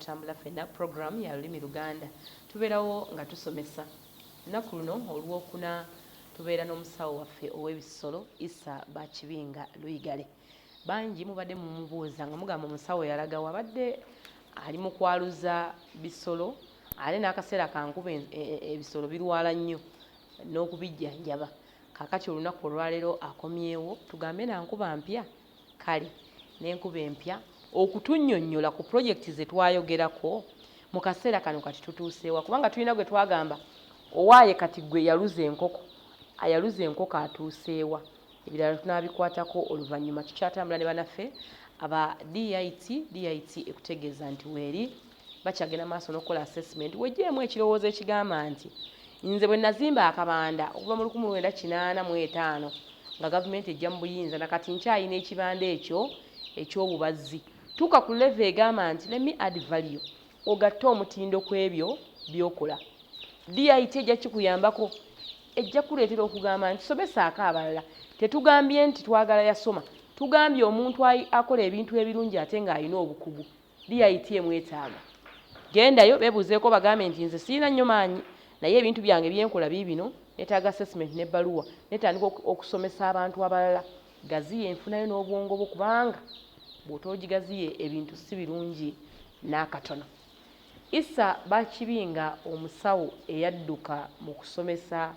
Tutambula Ffenna program ya lulimi Luganda. Tubeerawo nga tusomesa. Lunaku luno olwokuna tubeera n'omusawo waffe ow'ebisolo Issa Bakibinga Luigare. Bangi mubadde mumubuuza nga mugamba omusawo yalaga wabadde ali mu kwaluza bisolo ate n'akaseera kankuba ebisolo birwala nnyo n'okubijjanjaba. Kakati olunaku olwaleero akomyewo tugambe na nkuba mpya kale n'enkuba empya okutunnyonnyola ku projekiti ze twayogerako mu kaseera kano kati tutuuseewa kubanga tulina gwe twagamba owaaye kati gwe yaluza enkoko ayaluza enkoko atuuseewa ebirala tunaabikwatako oluvannyuma tukyatambula ne banaffe aba DIT ekutegeeza nti weeri bakyagenda maaso n'okukola assessment wejjeemu ekirowoozo ekigamba nti nze bwe nazimba akabanda okuva mu 1985 nga gavumenti ejja mu buyinza nakati nkyayina ekibanda ekyo eky'obubazzi tuuka ku level egamba nti let me add value ogatte omutindo ku ebyo by'okola. DIT ejja kikuyambako ejja kuleetera okugamba nti somesaako abalala tetugambye nti twagala yasoma tugambye omuntu akola ebintu ebirungi ate ng'alina obukugu DIT emwetaaga. Gendayo beebuuzeeko bagambe nti nze sirina nnyo maanyi naye ebintu byange byenkola biibino neetaaga assessment n'ebbaluwa netandika okusomesa abantu abalala gaziya enfunayo n'obwongo bwo kubanga bw'otoogigaziye ebintu si birungi n'akatono. Issa Bakibinga omusawo eyadduka mu kusomesa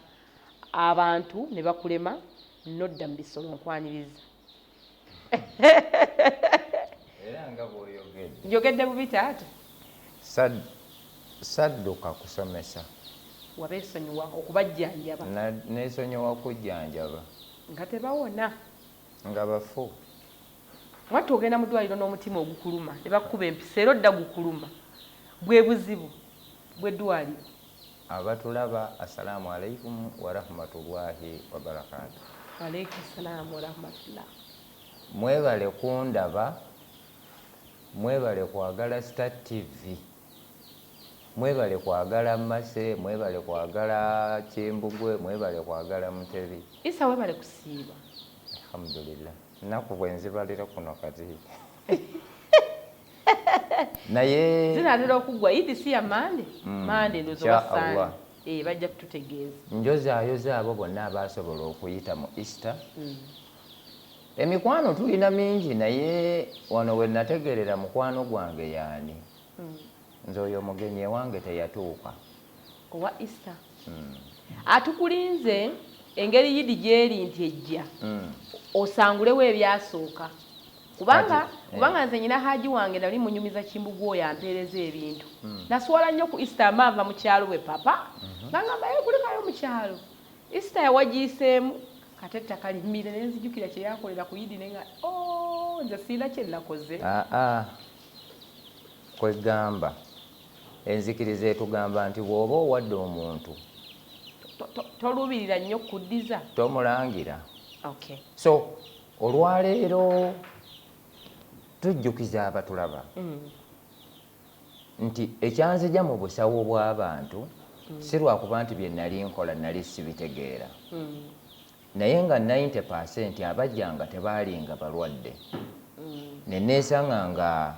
abantu ne bakulema nodda mu bisolo nkwaniriza. Era nga bw'oyogedde. Njogedde bubi taata? Sadduka kusomesa. Wabeesonyiwa okubajjanjaba. Neesonyiwa kujjanjaba. Nga tebawona. Nga bafu. Mwatti ogenda mu ddwaliro n'omutima ogukuluma ne bakuba empisa era odda gukuluma. Bwe buzibu bw'eddwaliro. Abatulaba assalaamu alaikum wa rahmatullahi wa barakatuh. Alaikum salaam wa rahmatullah. Mwebale kundaba, mwebale kwagala Star TV, mwebale kwagala Mase, mwebale kwagala Kimbugwe, mwebale kwagala Mutebi. Issa webale kusiiba. Alhamdulillah. Naku bwenzibalira kuno kati. Naye zinatera okugwa idi si ya mande mande ndozo basana bajja kututegeeza njozaayoza abo bonna abasobola okuyita mu Easter. Emikwano tulina mingi naye wano we nategerera mukwano gwange yaani nze oyo omugenyi ewange teyatuuka owa Easter. Atukulinze engeri yidi gyeri nti ejja osangulewo ebyasooka kubanga nze nyina haji wange nali munyumiza Kimbugwe oyo ampeereza ebintu naswala nnyo ku Easter amaava mu kyalo we papa nangamba kulekayo mu kyalo Easter yawagiiseemu kate ettaka limmire ne nzijukira kye yakolera ku yidi nenga nze sirina kye nakoze. Kwegamba enzikiriza etugamba nti bw'oba owadde omuntu tolubirira nnyo kuddiza tomulangira. Okay. So olwaleero tujjukiza abatulaba nti ekyanzija mu busawo bw'abantu si lwakuba nti bye nali nkola nali sibitegeera naye nga 90% abajjanga tebaalinga balwadde neneesanga nga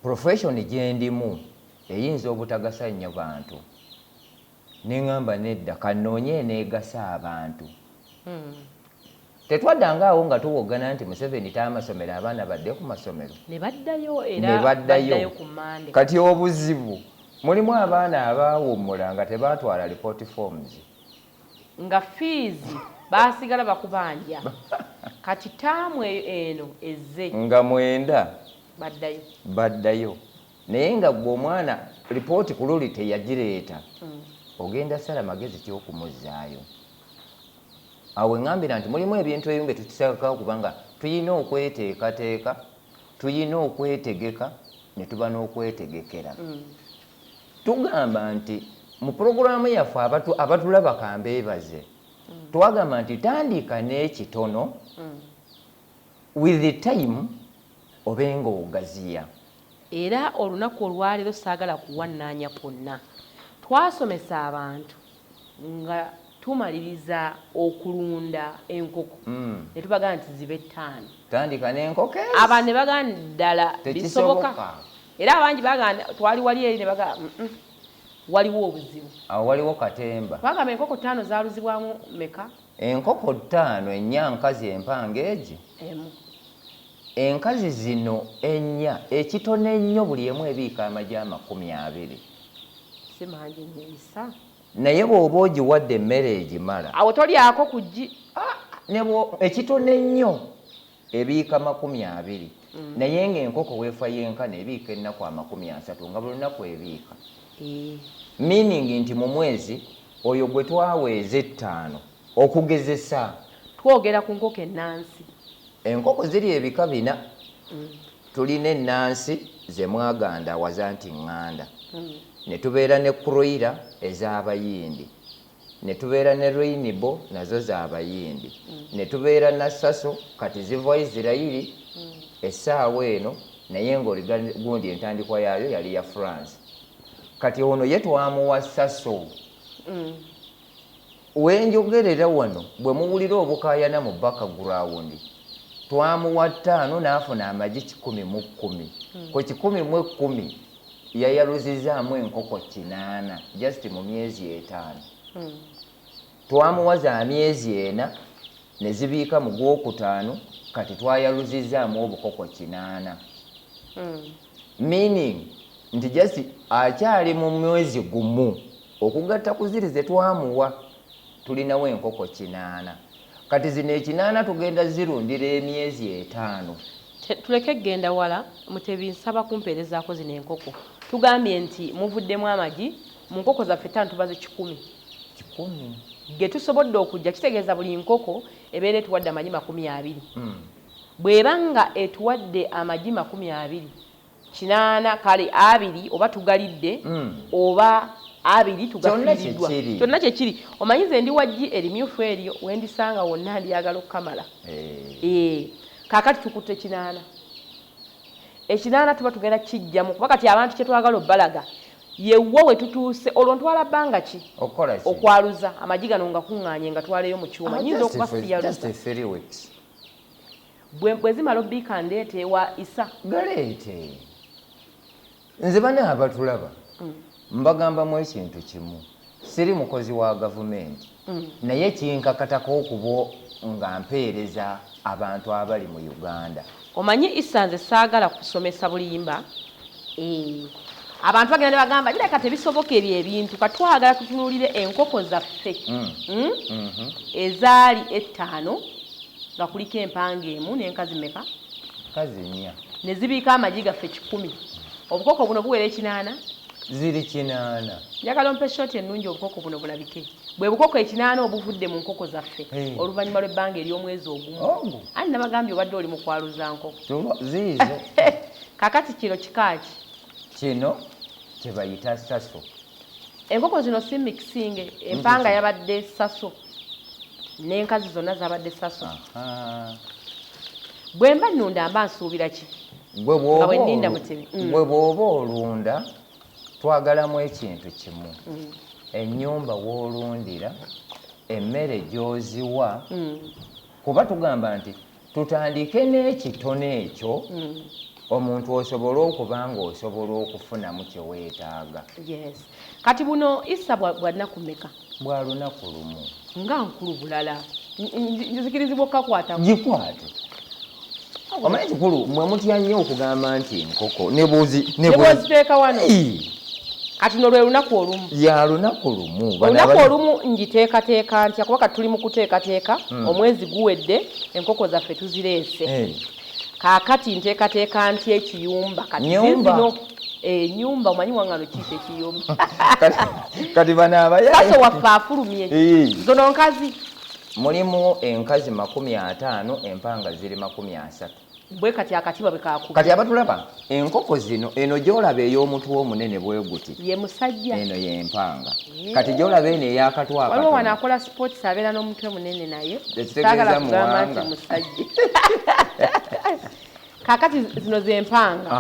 profession gye ndimu eyinza obutagasa nnyo bantu neŋŋamba nedda kannoonye eneegasa abantu. Tetwaddangaawo nga tuwoggana nti Museveni taamasomero abaana badde ku masomero ne baddayo ku Mande. Kati obuzibu mulimu abaana abaawummula nga tebaatwala report forms nga fees baasigala bakubanja kati taamu eno ezze nga 9 baddayo naye nga gwe omwana ripooti ku luli teyagireeta ogenda sala magezi ky'okumuzzaayo. Awe ngambira nti mulimu ebintu ebimu bye tukisaako kubanga tuyina okweteekateeka tuyina okwetegeka ne tuba n'okwetegekera. Tugamba nti mu puroguramu yaffe abatulaba kambeebaze twagamba nti tandika n'ekitono with the time obenga ogaziya. Era olunaku olwaleero saagala kuwannaanya kwonna twasomesa abantu nga tumaliriza okulunda enkoko ne tubagaa nti zibe 5 tandika n'enkoko aba ne bagaa ddala bisoboka era abangi baganda twali wali eri ne baga waliwo obuzibu awo waliwo katemba bagamba enkoko 5 zaaluzibwamu meka enkoko 5 ennya nkazi empanga egi emu enkazi zino ennya ekitone ennyo buli emu ebiika amagi 20 si mangi nneeyisa naye bw'oba ogiwadde emmere egimala awo tolyako kugi ekitone ennyo ebiika 20 naye ng'enkoko weefa yenkana ebiika ennaku 30 nga buli lunaku ebiika meaning nti mu mwezi oyo gwe twaweeza 5 okugezesa twogera ku nkoko ennansi enkoko ziri ebika 4 tulina ennansi ze mwaganda awaza nti ŋŋanda ne tubeera ne kroira ez'abayindi ne tubeera ne rainbow nazo z'abayindi ne tubeera na saso kati ziva Isirayiri essaawa eno naye ng'oligundi entandikwa yaayo yali ya France kati ono ye twamuwa saso wenjogerera wano bwe muwulira obukaayana mu background twamuwa 5 n'afuna amagi 10 mu 10 ku 10 mu 10 yayaluzizaamu enkoko 8 just mu myezi 5 twamuwa za myezi 4 ne zibiika mu gwokutaano kati twayaluzizaamu obukoko 8 meaning nti just akyali mu mwezi gumu okugatta ku ziri ze twamuwa tulinawo enkoko 8 kati zino 8 tugenda zirundira emyezi 5 tuleke genda wala Mutebi nsaba kumpeerezaako zino enkoko tugambye nti muvuddemu amagi mu nkoko zaffe 5 tubaze 10 ge tusobodde okujja kitegeeza buli nkoko ebeera etuwadde amagi 20 bw'ebanga etuwadde amagi 20 8 kale 2 oba tugalidde oba 2 tugafiiriddwa kyonna kyekiri omanyize ndi waggi erimyufu eryo wendisanga wonna ndyagala okukamala kaakati tukutte 8 8 tuba tugenda kijjamu kuba kati abantu kyetwagala obbalaga yewo we tutuuse olwo ntwala bbanga ki okwaluza amagi gano nga kuŋŋaanye nga twaleyo mu kyuma nyinza okuba siyaluza bwe zimala obbiika ndeete ewa isa galeete nze bana abatulaba mbagambamu ekintu kimu siri mukozi wa gavumenti naye kinkakatako okuba nga mpeereza abantu abali mu Uganda omanyi isa nze saagala kusomesa bulimba abantu bagenda ne bagamba leka tebisoboka ebyo ebintu katwagala tutunuulire enkoko zaffe ezaali 5 nga kuliko empanga emu n'enkazi meka kazi 4 ne zibiika amagi gaffe 10 obukoko buno buwera 8 ziri 8 njagala ompe shoti ennungi obukoko buno bulabike bwe bukoko 8 obuvudde mu nkoko zaffe oluvannyuma lw'ebbanga ery'omwezi ogumu ani nabagambye obadde oli mu kwaluza nkoko ziizo kakati kino kikaaki kino kyebayita saso enkoko zino si mixing empanga yabadde saso n'enkazi zonna zabadde saso bwe mba nnunda mba nsuubira ki nga bwe nninda Mutebi bwe bw'oba olunda twagalamu ekintu kimu ennyumba w'olundira emmere gy'oziwa kuba tugamba nti tutandike n'ekitone ekyo omuntu osobola okuba nga osobola okufunamu kye weetaaga kati buno isa bwa nnaku mmeka bwa lunaku lumu nga nkulu bulala nzikirizibwa okkakwata gikwate omanyi kikulu mwe mutya nnyo okugamba nti enkoko nebwoziteeka wano kati no lwe lunaku olumu ya lunaku lumu olunaku olumu ngiteekateeka ntya kuba kati tuli mu kuteekateeka omwezi guwedde enkoko zaffe tuzireese kaakati nteekateeka ntya ekiyumba kati zino nyumba omanyi wangano kiisa ekiyumba kati bano abayaya kaso waffe afulumye zono nkazi mulimu enkazi 50 empanga ziri 30 bwe kati akatiba bwe kakuba kati abatulaba enkoko zino eno gyolaba ey'omutwe omunene bwe guti ye musajja eno y'empanga kati gyolaba eno ey'akatwa waliwo wano akola sports abeera n'omutwe munene naye saagala kugamba nti musajja kakati zino z'empanga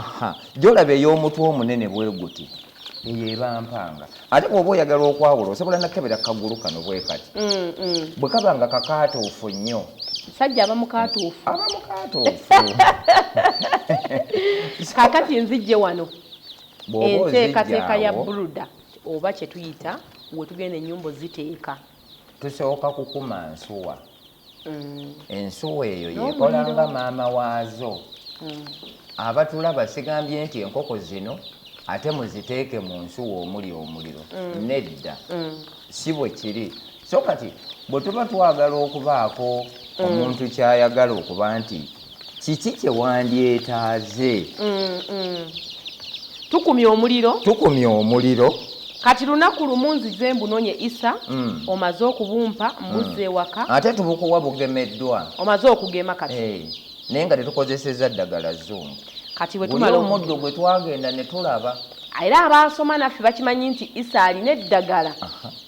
gyolaba ey'omutwe omunene bwe guti eyo eba mpanga ate bw'oba oyagala okwawula osobola nakebera kagulu kano bwe kati bwe kaba nga kakaatuufu nnyo sajja aba mukaatuufu aba mukaatuufu kakati nzijje wano enteekateeka ya buluda oba kye tuyita we tugenda ennyumba ziteeka tusooka kukuma nsuwa ensuwa eyo yekolanga maama waazo abatulaba sigambye nti enkoko zino ate muziteeke mu nsuwa omuli omuliro nedda si bwe kiri so kati bwe tuba twagala okubaako omuntu kyayagala okuba nti kiki kye wandyetaaze tukumye omuliro kati lunaku lumu nzize mbunonye isa omaze okubumpa mbuzze ewaka ate tubukuwa bugemeddwa omaze okugema kati naye nga tetukozeseza ddagala zungu kati bwe tumala omuddo gwe twagenda ne tulaba era abasoma naffe bakimanyi nti isa alina eddagala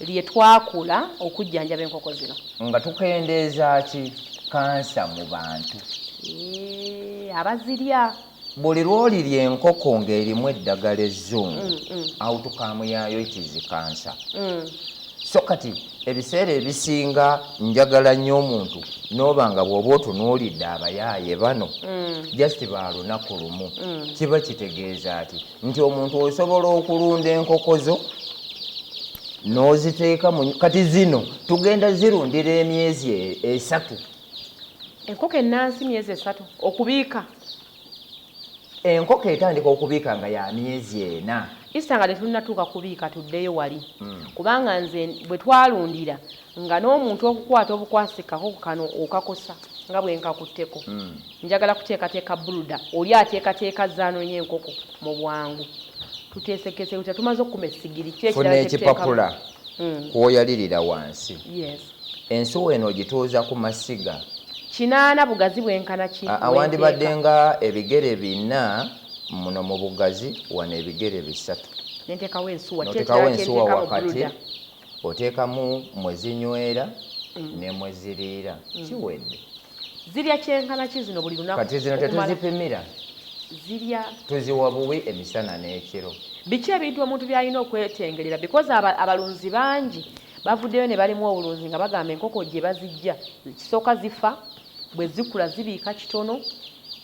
lye twakula okujjanjaba enkoko zino nga tukendeeza ki kansa mu bantu abazirya buli lwolirya enkoko ng'erimu eddagala ezzungu awutukaamu yaayo ekizi kansa so kati ebiseera ebisinga njagala nnyo omuntu n'oba nga bw'oba otunuulidde abayaaye bano just ba lunaku lumu kiba kitegeeza ati nti omuntu osobola okulunda enkoko zo n'oziteeka kati zino tugenda zirundira emyezi 3 enkoko ennansi myezi 3 okubiika enkoko etandika okubiika nga ya myezi 4 isa nga tetulinatuuka kubiika tuddeyo wali kubanga nze bwe twalundira nga n'omuntu okukwata obukwasikako kano okakosa nga bwe nkakutteko njagala kuteekateeka buluda oli ateekateeka zaanonye enkoko mu bwangu tuteesekese tutya tumaze okukuma essigiri funa ekipapula kwoyalirira wansi ensuwa eno ogituuza ku masiga 8 bugazi bwenkana ki awandibadde nga ebigere 4 muno mu bugazi wano ebigere 3 nenteekawo ensuwa wakati oteekamu mwe zinywera ne mwe ziriira kiwedde zirya kyenkana ki zino buli lunaku kati zino tetuzipimira zirya tuziwa buwi emisana n'ekiro biki ebintu omuntu byalina okwetengerera because abalunzi bangi bavuddeyo ne balimu obulunzi nga bagamba enkoko gye bazijja kisooka zifa bwe zikula zibiika kitono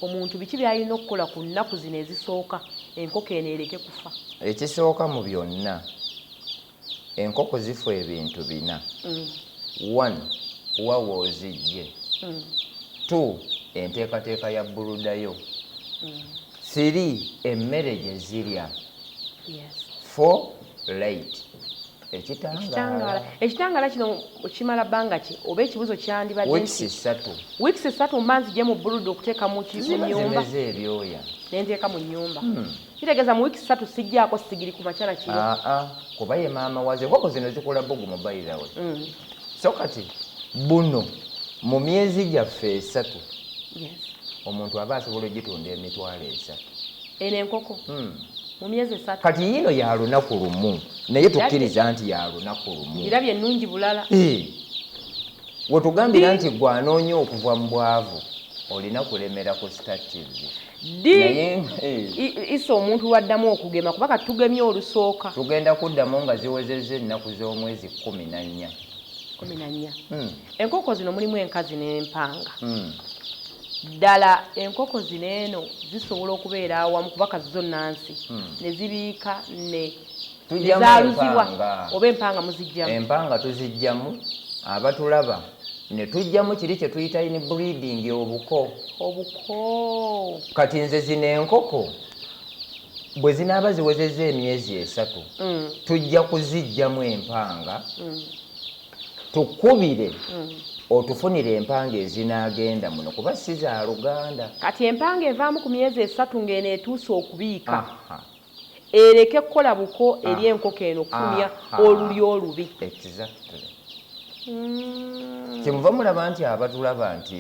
omuntu biki byalina okukola ku nnaku zino ezisooka enkoko eno ereke kufa ekisooka mu byonna enkoko zifa ebintu 4 1 wawa ozijje 2 enteekateeka ya buludayo 3 emmere gye zirya 4 light ekitangaala kino kimala bbanga ki oba ekibuzo kyandibadde weeks 3 mba nzije mu buluda okuteeka mu nyumba ebyoya nenteeka mu nyumba kitegeeza mu weeks 3 sijjaako sigiri ku makyala kiro kuba ye maama waze enkoko zino zikola bugumu bayirawe so kati buno mu myezi gyaffe 3 omuntu aba asobola ogitunda emitwalo 3 eno enkoko mu myezi 3 kati yino ya lunaku lumu naye tukkiriza nti ya lunaku lumu ngirabye ennungi bulala wetugambira nti gwe anoonya okuva mu bwavu olina kulemera ku stative naye isa omuntu waddamu okugema kuba kati tugemye olusooka tugenda kuddamu nga ziwezezza ennaku z'omwezi 14 enkoko zino mulimu enkazi n'empanga ddala enkoko zino eno zisobola okubeera awamu kuba kazi zo nnansi ne zibiika ne zaaluzibwa oba empanga muzijjamu empanga tuzijjamu abatulaba ne tujjamu kiri kye tuyita inbreeding obuko kati nze zino enkoko bwe zinaaba ziwezezza emyezi 3 tujja kuzijjamu empanga tukubire otufunire empanga ezinaagenda muno kuba si za Luganda kati empanga evaamu ku myezi 3 ng'eno etuuse okubiika ereke kukola buko eri enkoko eno okufumya oluli olubi exactly kyemuva mulaba nti abatulaba nti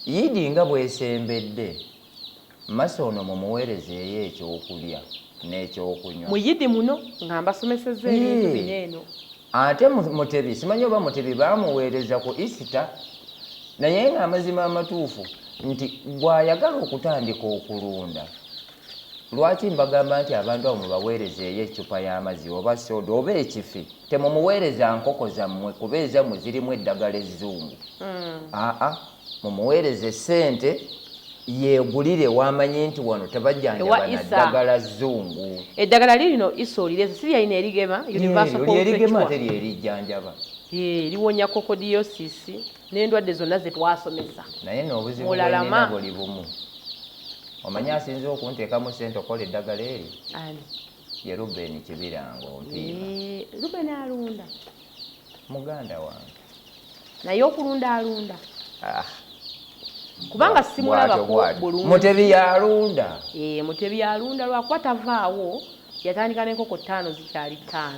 yidi nga bwesembedde maaso ono mumuweerezeeyo ekyokulya n'ekyokunywa mu yidi muno nga mbasomesezza ebintu bino eno ate mutebi simanyi oba mutebi baamuweereza ku Easter naye ng'amazima amatuufu nti bw'ayagala okutandika okulunda lwaki mbagamba nti abantu abo mubaweerezeeyo ecupa y'amazzi oba soda oba ekifi temumuweereza nkoko zammwe kuba ezammwe zirimu eddagala ezzungu mumuweereze ssente yeegulire wamanye nti wano tebajjanjaba na ddagala zzungu. Eddagala lino isoolireze si lyalina erigema lyerigema ate lyerijjanjaba liwonya kokodiyosisi n'endwadde zonna ze twasomesa. Naye n'obuzibu bwenina buli bumu. Omanyi asinze okunteekamu ssente okola eddagala eri? Ye Ruben Kibirango Mpiima. Ruben alunda? Muganda wange. Naye okulunda alunda? Kubanga simulabako bulungi. Mutebi yalunda. Mutebi yalunda lwakuba tavaawo yatandika n'enkoko 5 zikyali 5.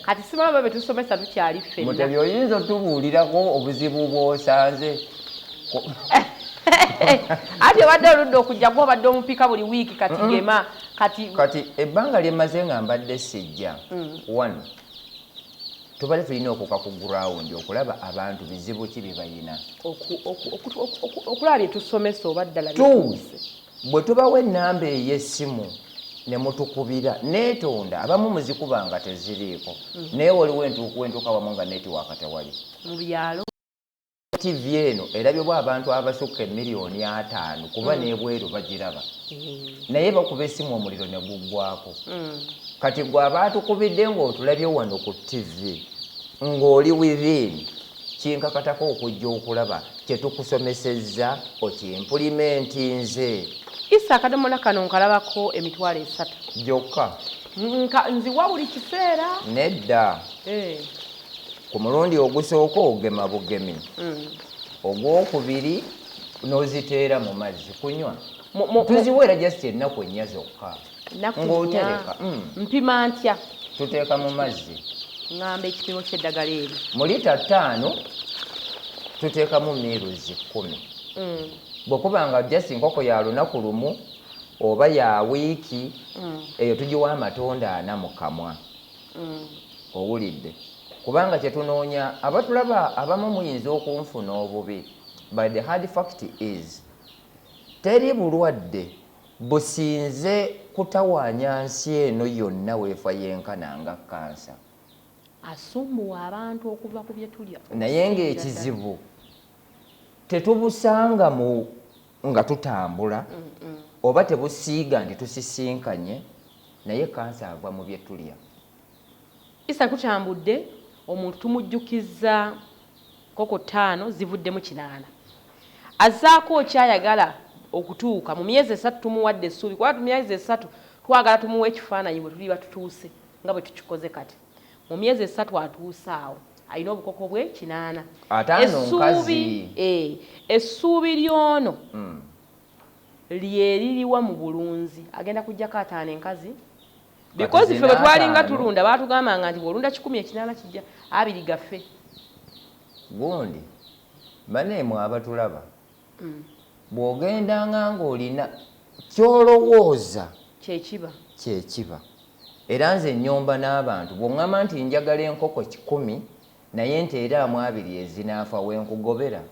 Kati simulaba be tusomesa tukyali ffenna. Mutebi oyinza otubuulirako obuzibu bw'osanze. Ate obadde oludde okujja gw'obadde omupika buli wiiki kati gema kati ebbanga lyemaze nga mbadde sijja. One, tubale tulina okuka ku ground okulaba abantu bizibu ki bye bayina. Okulaba bye tusomesa oba ddala bituuse. Bwe tubawa ennamba ey'essimu ne mutukubira neetonda abamu muzikuba nga teziriiko. Naye waliwo entuuka wamu nga netiwaaka tewali. Mu byalo TV eno erabibwa abantu abasukka emiliyoni 5 kuba n'ebweru bagiraba. Naye bakuba essimu omuliro ne guggwako. Kati gwe abatukubidde ng'otulabye wano ku TV ng'oli within kinkakatako okujja okulaba kye tukusomesezza okimpulimenti nze. Isa akadomola kano nkalabako emitwalo 3 gyokka. Nziwa buli kiseera? Nedda. Ku mulundi ogusooka ogema bugemi. Ogwokubiri n'oziteera mu mazzi kunywa. Tuziweera just ennaku 4 zokka. Ng'otereka. Mpima ntya? Tuteeka mu mazzi. Ngamba ekipimo ky'eddagala eri. Mu lita 5 tuteekamu miruzi 10. Bwekuba nga just nkoko ya lunaku lumu oba ya wiiki eyo tugiwa amatonda 4 mu kamwa. Owulidde? Kubanga kyetunoonya abatulaba abamu muyinza okunfuna obubi. But the hard fact is teri bulwadde businze kutawaanya nsi eno yonna weefa yenkana nga kansa. Asumbuwa abantu okuva ku bye tulya. Naye ng'ekizibu tetubusanga mu nga tutambula oba tebusiiga nti tusisinkanye naye kansa ava mu bye tulya. Isa kutambudde omuntu tumujjukiza nkoko 5 zivuddemu 8. Azzaako kyayagala okutuuka mu myezi 3 tumuwadde essuubi kuba myezi 3 twagala tumuwe ekifaananyi bwe tuli batutuuse nga bwe tukikoze kati. Mu myezi 3 atuuse awo alina obukoko bwe 8. Essuubi lyono lyeririwa mu bulunzi agenda kujjako 5 enkazi. Because ffe bwe twalinga tulunda baatugambanga nti bw'olunda 10 8 kijja 2 gaffe. Gundi baneemu abatulaba bw'ogendanga ng'olina ky'olowooza kyekiba. Era nze nnyomba n'abantu bw'oŋŋamba nti njagala enkoko 10 naye nteeramu 2 ezinaafa wenkugobera.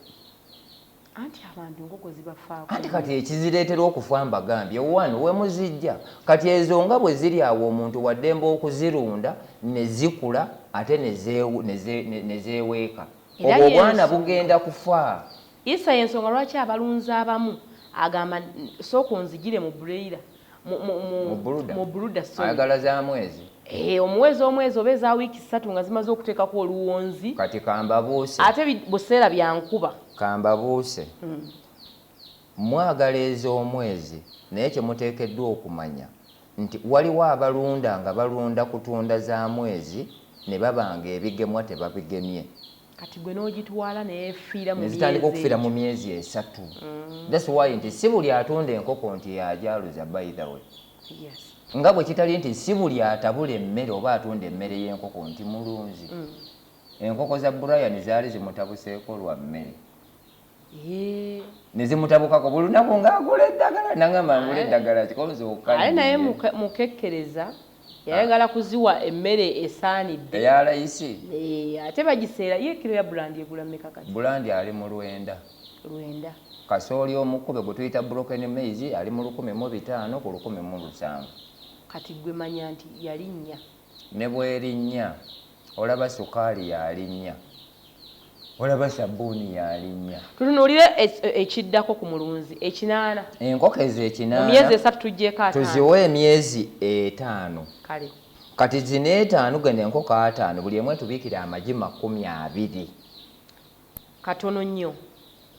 Anti abantu enkoko zibafaako. Ate kati ekizireetera okufa mbagambye wano we muzijja kati ezo nga bwe ziri awo omuntu waddemba okuzirunda ne zikula ate ne zeeweeka. Obwo obwana bugenda kufa. Isa y'ensonga lwaki abalunzi abamu agamba sooka onzigire mu broiler mu buluda ayagala za mwezi. Omwezi oba eza wiiki 3 nga zimaze okuteekako oluwonzi. Kati kambabuuse. Ate buseera bya nkuba. Kambabuuse. Mwagala ez'omwezi naye kye muteekeddwa okumanya nti waliwo abalunda nga balunda kutunda za mwezi ne babanga ebigemwa tebabigemye. Kati gwe n'ogitwala neyefiira mu myezi. Nezitandika okufiira mu myezi 3. That's why nti si buli atunda enkoko nti yajaluza by the way. Yes. Nga bwe kitali nti si buli atabula emmere oba atunda emmere y'enkoko nti mulunzi. Enkoko za Brian zaali zimutabuseeko lwa mmere. Ne zimutabukako buli lunaku ng'agula eddagala nangamba ngula eddagala kikoze okukala. Aye naye mukekkereza yayagala kuziwa emmere esaanidde. Eya layisi. Ate bagiseera ye kiro ya bulandi egula mmeka kati? Bulandi ali mu 9. Kasooli omukube gwe tuyita broken maize ali mu 1,500 ku 1,700. Kati gwe manya nti yalinnya. Ne bwerinnya olaba sukaali yalinnya. olaba sabbuuni yalinnya. Tutunuulire ekiddako ku mulunzi ekinaana. Enkoko ezo ekinaana emyezi 3 tuggyeko 5. tuziwe emyezi 5. Kale. Kati zino 5 genda enkoko 5 buli emu etubiikira amagi 20. Katono nnyo.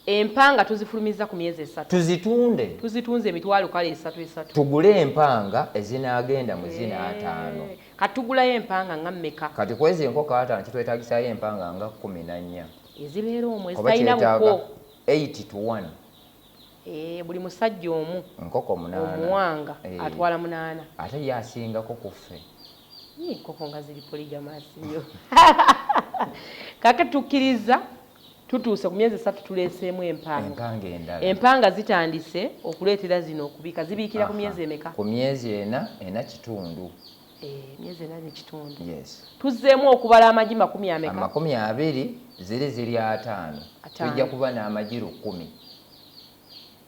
Empanga tuzifulumiza ku myezi 3. Tuzitunde. Tuzitunze emitwalo kale 3. Tugule empanga ezinaagenda mu zina 5. Katugulayo empanga nga mmeka. Kati kwezi enkoko 5 kitwetagisayo empanga nga 14. Ezibeera omwe ezitayina buko 8 to 1. Buli musajja omu enkoko 8 omuwanga atwala 8. Ate yasingako kuffe. Enkoko nga ziri polygamous nnyo. Kaka tukkiriza tutuuse ku myezi 3 tuleeseemu empanga. Empanga zitandise okuleetera zino okubika zibiikira ku myezi emeka? Ku myezi 4 kitundu. Myezi 4 kitundu. Yes. Tuzzeemu okubala amagi 20 ameka? 20 ziri 5. Tujja kuba n'amagi 10.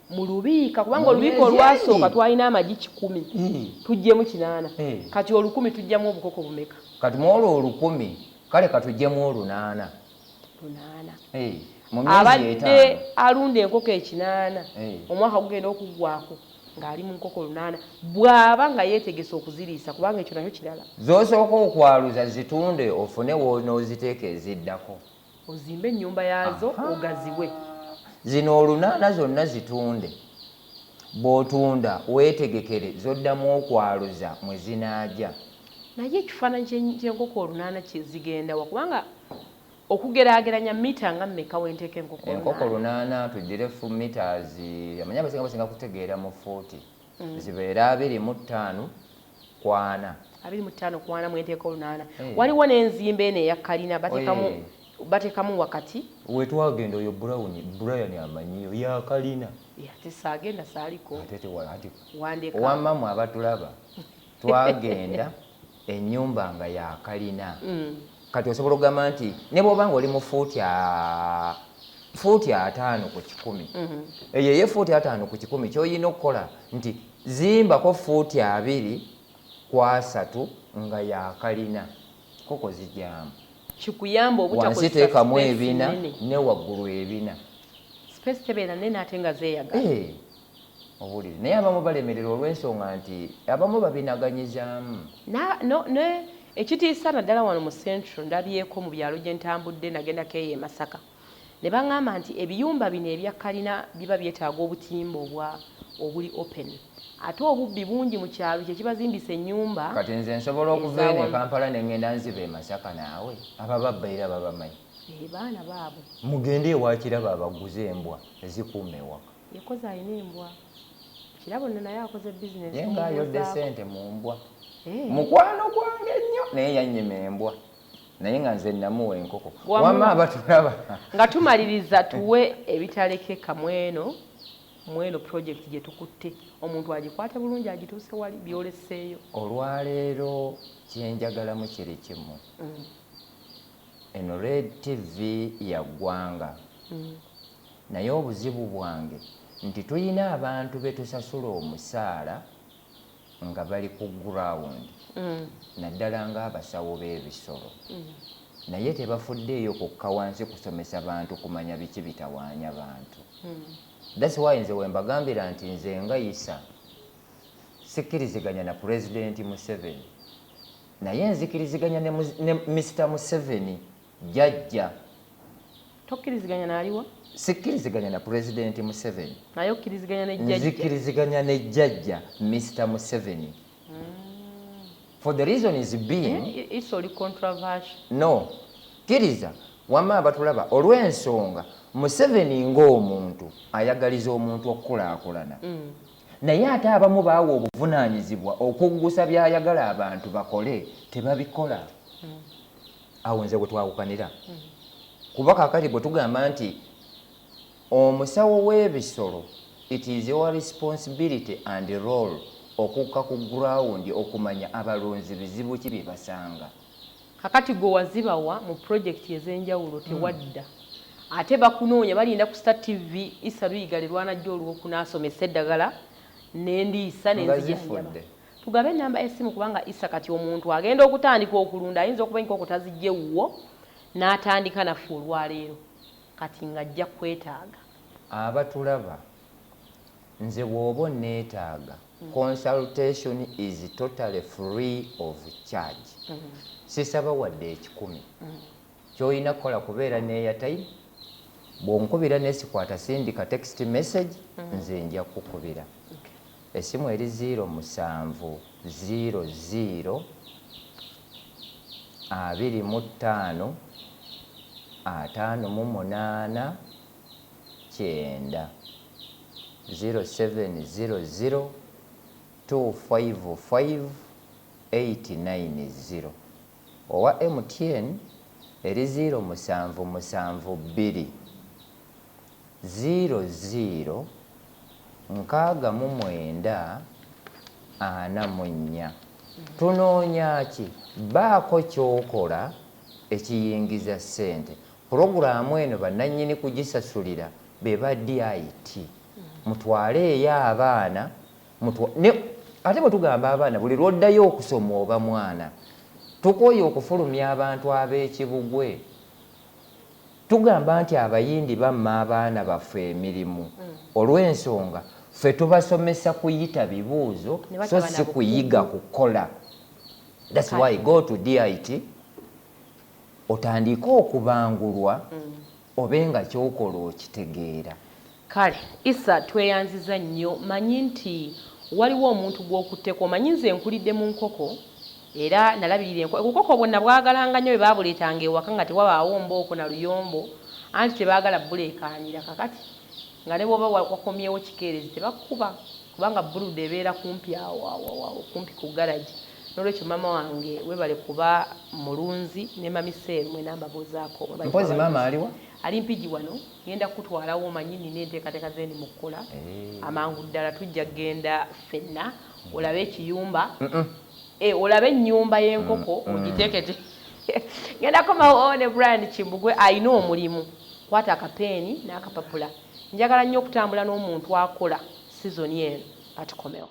Mu lubiika kubanga olubiika olwasooka twalina amagi 10. Tujjemu 8. Kati 10 tujjamu obukoko bumeka? Kati mu olwo 10 kale katujjemu 8. Abadde alunda enkoko 8 omwaka gugenda okuggwaako ng'ali mu nkoko 8 bw'aba nga yeetegese okuziriisa kubanga ekyo nakyo kirala. Z'osooka okwaluza zitunde ofune w'onooziteeka eziddako. Ozimbe ennyumba yaazo ogaziwe. Zino 8 zonna zitunde. Bw'otunda weetegekere zoddamu okwaluza mwe zinaagya. Naye ekifaananyi ky'enkoko 8 kizigenda wa kubanga okugeraageranya mita nga mmeka wenteeka enkoko 8? Enkoko 8 tuggire meters amanya basinga kutegeera mu 40. Zibeera 25 kwana. 25 kwana mwenteeka 8. Waliwo n'enzimba eno eya kalina batekamu wakati. Wetwagenda oyo Brian amanyiyo ya kalina. Ate saagenda saaliko. Wammamu abatulaba twagenda ennyumba nga ya kalina. Kati osobola okugamba nti ne bw'oba ng'oli mu fuuti 5 ku 10. Eyo ye fuuti 5 ku 10 ky'olina okukola nti zimbako fuuti 2 ku 3 nga ya kalina. Koko zijjamu. Kikuyamba obutakozesa wansi teekamu 4 ne waggulu 4. Space tebeera nene ate nga zeeyaga. Obulire naye abamu balemererwa olw'ensonga nti abamu babinaganyizaamu. Ekitiisa naddala wano mu Central ndabyeko mu byalo gye ntambudde nagendako eyo e Masaka. Ne baŋŋamba nti ebiyumba bino ebya kalina biba byetaaga obutimba obuli open. Ate obubbi bungi mu kyalo kye kibazimbisa ennyumba. Kati nze nsobola okuva eno e Kampala ne ngenda nziba e Masaka naawe abababba era babamanyi. Baana baabwe. Mugende ewakiraba abaguze embwa ezikuuma ewaka. Yakoze alina embwa. Kirabo nno naye akoze bizinesi. Ye ng'ayodde ssente mu mbwa. Mukwano gwange nnyo naye yannyima embwa. Naye nga nze namuwa enkoko. Wamma abatulaba. Nga tumaliriza tuwe ebitalekeka mweno project gye tukutte. Omuntu agikwate bulungi agituuse wali byoleseeyo. Olwaleero kyenjagalamu kiri kimu. Eno Red TV ya ggwanga. Naye obuzibu bwange nti tulina abantu be tusasula omusaala nga bali ku ground. Naddala ng'abasawo b'ebisolo. Naye tebafuddeeyo kukka wansi kusomesa bantu kumanya biki bitawaanya bantu. That's why nze wembagambira nti nze ngayisa sikkiriziganya na President Museveni. Naye nzikiriziganya ne Mr. Museveni jjajja. Tokkiriziganya n'aliwa? Sikkiriziganya na President Museveni. Naye okkiriziganya ne jjajja? Nzikiriziganya ne jjajja Mr. Museveni. For the reason is being... It's only controversial. No. Kiriza, wamma abatulaba olw'ensonga Museveni ng'omuntu ayagaliza omuntu okukulaakulana. Naye ate abamu baawa obuvunaanyizibwa okuggusa by'ayagala abantu bakole tebabikola. Awo nze bwe twawukanira. Kuba kaakati bwe tugamba nti omusawo w'ebisolo, it is your responsibility and role okukka ku ground okumanya abalonzi bizibu ki bye basanga. Kakati gwe wazibawa mu project ez'enjawulo tewadda. Ate bakunoonya balinda ku Star TV Issa Luigare lwanajja olw'okunaasomesa eddagala n'endiisa n'enzijanjaba. Tugabe ennamba y'essimu kubanga Issa kati omuntu agenda okutandika okulunda ayinza okuba enkoko tazijje wuwo n'atandika naffe olwaleero. kati ng'ajja kwetaaga abatulaba nze bw'oba onneetaaga consultation is totally free of charge sisaba wadde 10 ky'olina kukola kubeera n'eyatime bw'onkubira n'esikwata sindika text message nze nja kukubira esimu eri 0700 25 58 9 0700 255 890 owa MTN eri 0772 00 69 44 tunoonya ki baako kyokola ekiyingiza ssente pulogulaamu eno bannannyini kugisasulira be ba DIT mutwale eyo abaana ate bwe tugamba abaana buli lwoddayo okusoma oba mwana tukoye okufulumya abantu ab'ekibugwe tugamba nti abayindi bamma abaana baffe emirimu olw'ensonga ffe tubasomesa kuyita bibuuzo so si kuyiga kukola. That's why go to DIT otandika okubangulwa obenga kyokola okitegeera. Kale Issa tweyanziza nnyo manyi nti waliwo omuntu gw'okutteko omanyi nze nkulidde mu nkoko era nalabirira enkoko bwonna bwagalanga nnyo bwe baabuleetanga ewaka nga tewabaawo mbooko na luyombo anti tebaagala buleekaanira kakati nga ne bwoba wakomyewo kikeerezi tebakuba kubanga buluda ebeera kumpi awo kumpi ku garagi. N'olwekyo mama wange webale kuba mulunzi ne mami Seeru mwe nambabuuzaako. Mpozi mama aliwa? Ali mpigi wano ngenda kutwalawo manyini n'enteekateeka ze ndi mu kukola amangu ddala tujja kgenda ffenna olabe ekiyumba olabe ennyumba y'enkoko ogiteekete ngenda komawo ne brand Kimbugwe ayina omulimu kwata akapeeni n'akapapula njagala nnyo okutambula n'omuntu akola sizoni eno atukomewo.